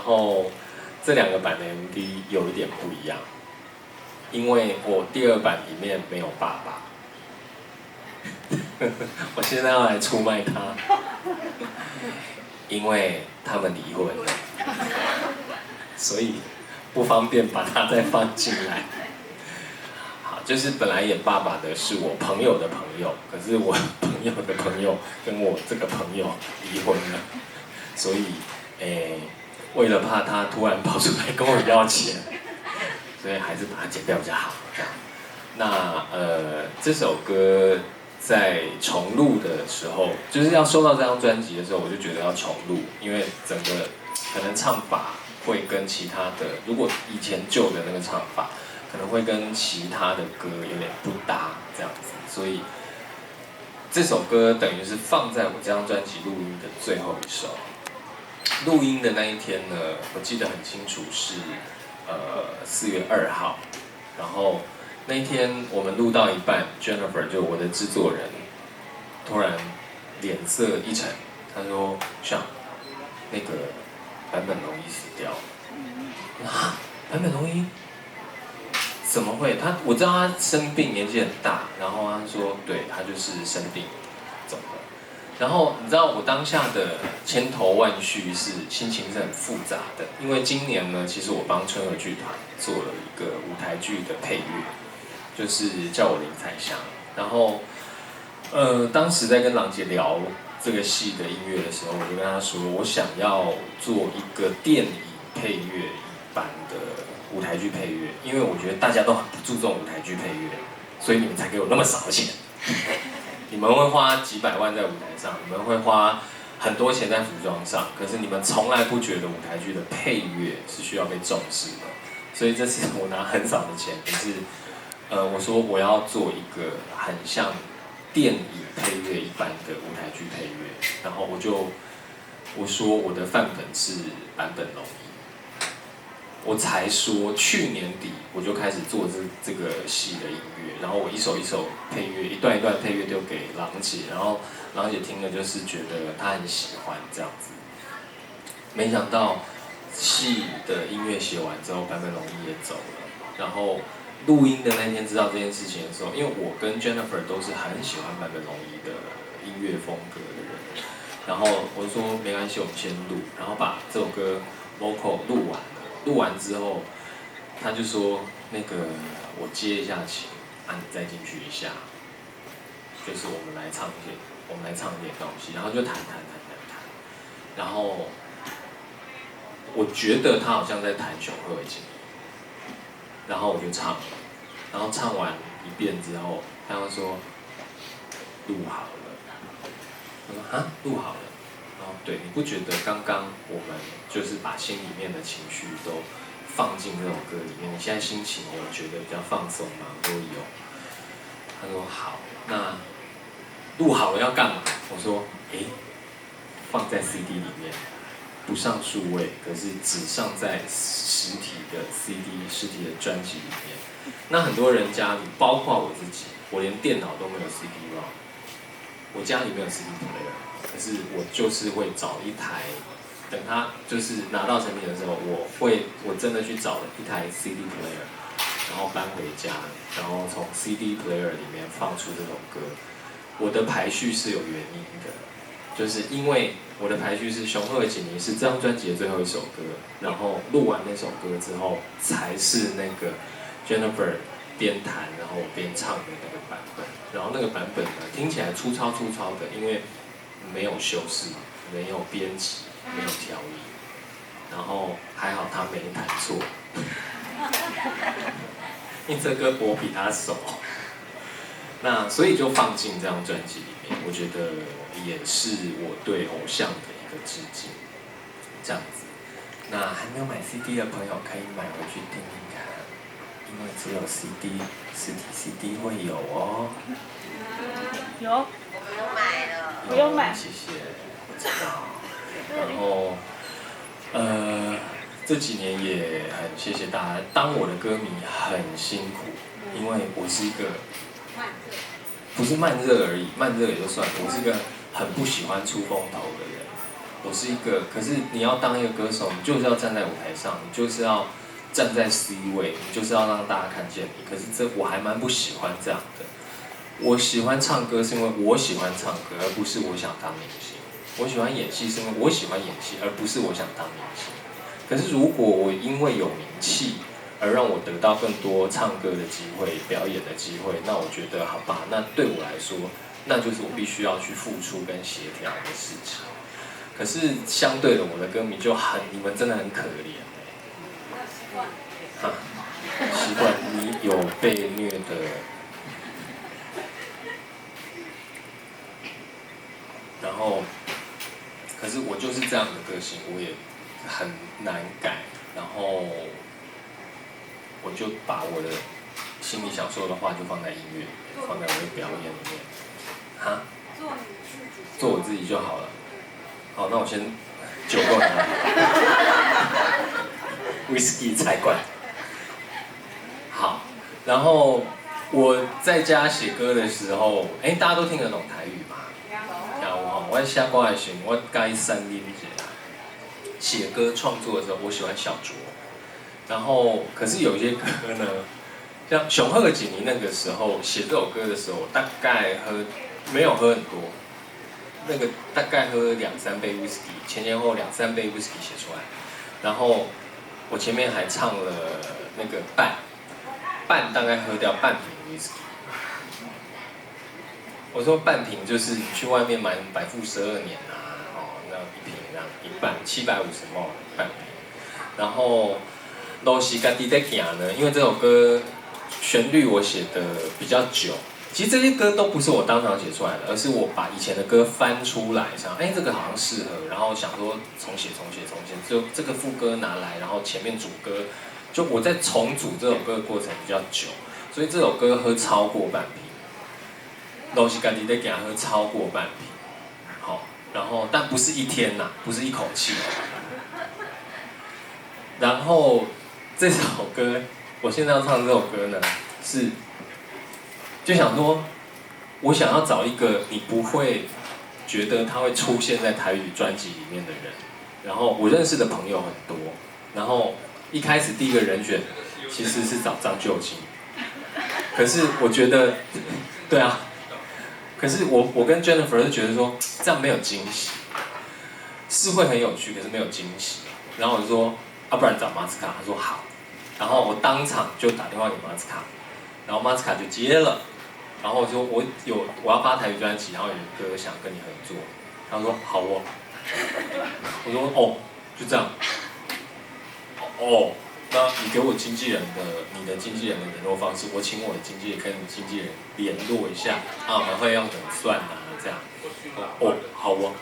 后这2个版的 MV 有一点不一样，因为我第2版里面没有爸爸。我现在要来出卖他，因为他们离婚了，所以不方便把它再放进来。好，就是本来演爸爸的是我朋友的朋友，可是我朋友的朋友跟我这个朋友离婚了，所以为了怕他突然跑出来跟我要钱，所以还是把它剪掉比较好。这样，那这首歌在重录的时候，就是要收到这张专辑的时候，我就觉得要重录，因为整个可能唱法会跟其他的，如果以前旧的那个唱法，可能会跟其他的歌有点不搭这样子，所以这首歌等于是放在我这张专辑录音的最后一首。录音的那一天呢，我记得很清楚是4月2号，然后那一天我们录到一半 ，Jennifer 就我的制作人，突然脸色一沉，他说：“像那个坂本龙一死掉了。”啊，坂本龙一？怎么会？我知道他生病，年纪很大，然后他说，对他就是生病走了。然后你知道我当下的千头万绪心情是很复杂的，因为今年呢，其实我帮春和剧团做了一个舞台剧的配乐，就是叫我林彩香。然后当时在跟郎姐聊这个戏的音乐的时候，我就跟她说，我想要做一个电影配乐一般的舞台剧配乐，因为我觉得大家都很不注重舞台剧配乐，所以你们才给我那么少的钱。你们会花几百万在舞台上，你们会花很多钱在服装上，可是你们从来不觉得舞台剧的配乐是需要被重视的。所以这次我拿很少的钱，可是我说我要做一个很像电影配乐一般的舞台剧配乐，然后我说我的范本是坂本龙一。我才说去年底我就开始做这个戏的音乐，然后我一首一首配乐，一段一段配乐丢给郎姐，然后郎姐听了就是觉得她很喜欢这样子。没想到戏的音乐写完之后，坂本龙一也走了。然后录音的那天知道这件事情的时候，因为我跟 Jennifer 都是很喜欢坂本龙一的音乐风格的人，然后我就说没关系，我们先录，然后把这首歌 vocal 录完。录完之后，他就说那个我接一下琴，你再进去一下，就是我们来唱一点东西，然后就弹，然后我觉得他好像在弹熊鹤的琴，然后我就唱了，然后唱完一遍之后，他又说录好了，我说啊录好了。对，你不觉得刚刚我们就是把心里面的情绪都放进这首歌里面？你现在心情有觉得比较放松吗？我说有。他说好，那录好了要干嘛？我说放在 CD 里面，不上数位，可是只上在实体的 CD、实体的专辑里面。那很多人家里，包括我自己，我连电脑都没有 CD-ROM， 我家里没有 CD player。可是我就是会找一台，等他就是拿到成品的时候，我真的去找了一台 CD player， 然后搬回家，然后从 CD player 里面放出这首歌。我的排序是有原因的，就是因为我的排序是《熊鹤的锦鲤》是这张专辑的最后一首歌，然后录完那首歌之后，才是那个 Jennifer 边弹然后我边唱的那个版本。然后那个版本呢，听起来粗糙的，因为没有修饰，没有编辑，没有调音，然后还好他没弹错，因为这歌我比他熟，那所以就放进这张专辑里面，我觉得也是我对偶像的一个致敬，这样子。那还没有买 CD 的朋友可以买回去听听看，因为只有 CD 实体 CD 会有哦。有，我不用买了。不用买。谢谢，我知道。然后，这几年也很谢谢大家，当我的歌迷很辛苦，因为我是一个不是慢热而已，慢热也就算，我是一个很不喜欢出风头的人。我是一个，可是你要当一个歌手，你就是要站在舞台上，你就是要站在 C 位，你就是要让大家看见你。可是我还蛮不喜欢这样的。我喜欢唱歌是因为我喜欢唱歌，而不是我想当明星。我喜欢演戏是因为我喜欢演戏，而不是我想当明星。可是如果我因为有名气而让我得到更多唱歌的机会、表演的机会，那我觉得好吧，那对我来说，那就是我必须要去付出跟协调的事情。可是相对的，我的歌迷就你们真的很可怜哈，习惯你有被虐的。然后，可是我就是这样的个性，我也很难改。然后，我就把我的心里想说的话就放在音乐里面，放在我的表演里面。哈？做我自己就好了。好，那我先酒够了 ，whisky 才怪。好，然后我在家写歌的时候，大家都听得懂台语吗？我写歌的时候，我改三音节。写歌创作的时候，我喜欢小酌。然后，可是有些歌呢，像熊鹤锦尼那个时候写这首歌的时候，大概没有喝很多，那个大概喝2-3杯 whisky， 前后2-3杯 whisky 写出来。然后我前面还唱了那个半大概喝掉半瓶 whisky。我说半瓶就是你去外面买百富12年啊，那一瓶这样一半750ml半瓶。然后都是家己在行呢，因为这首歌旋律我写的比较久，其实这些歌都不是我当场写出来的，而是我把以前的歌翻出来，想这个好像适合，然后想说重写，就这个副歌拿来，然后前面主歌，就我在重组这首歌的过程比较久，所以这首歌喝超过半瓶。都是家己在行喝超过半瓶，好，然后但不是一天呐，不是一口气。然后这首歌，我现在要唱这首歌呢，就想说，我想要找一个你不会觉得他会出现在台语专辑里面的人。然后我认识的朋友很多，然后一开始第一个人选其实是找张旧清，可是我觉得，对啊。可是我跟 Jennifer 是觉得说这样没有惊喜，是会很有趣，可是没有惊喜。然后我就说不然找马斯卡，他说好。然后我当场就打电话给马斯卡，然后马斯卡就接了。然后我说我要发台语专辑，然后有歌想跟你合作。他说好哦。我说就这样。那你给我你的经纪人的联络方式，我请我的经纪人跟你经纪人联络一下，我们会要怎么算啊？这样，好哦。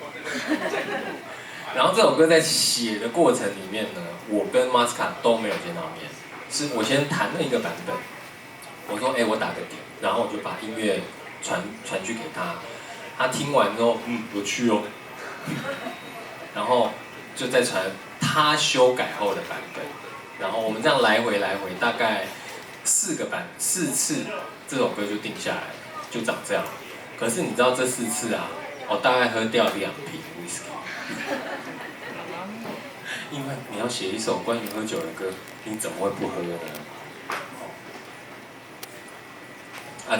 然后这首歌在写的过程里面呢，我跟马斯卡都没有见到面，是我先弹了一个版本，我说我打个点，然后我就把音乐传去给他，他听完之后有趣哦，然后就再传他修改后的版本。然后我们这样来回大概4次，这首歌就定下来了，就长这样。可是你知道这4次啊，我大概喝掉2瓶 whisky。因为你要写一首关于喝酒的歌，你怎么会不喝呢？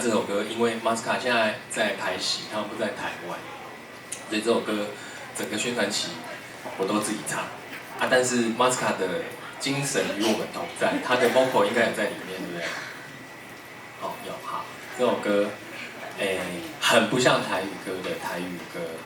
这首歌因为马斯卡现在在拍戏，他们不在台湾，所以这首歌整个宣传期我都自己唱。但是马斯卡的精神与我们同在，他的 vocal 应该也在里面，对不对？有好，这首歌，很不像台语歌的台语歌，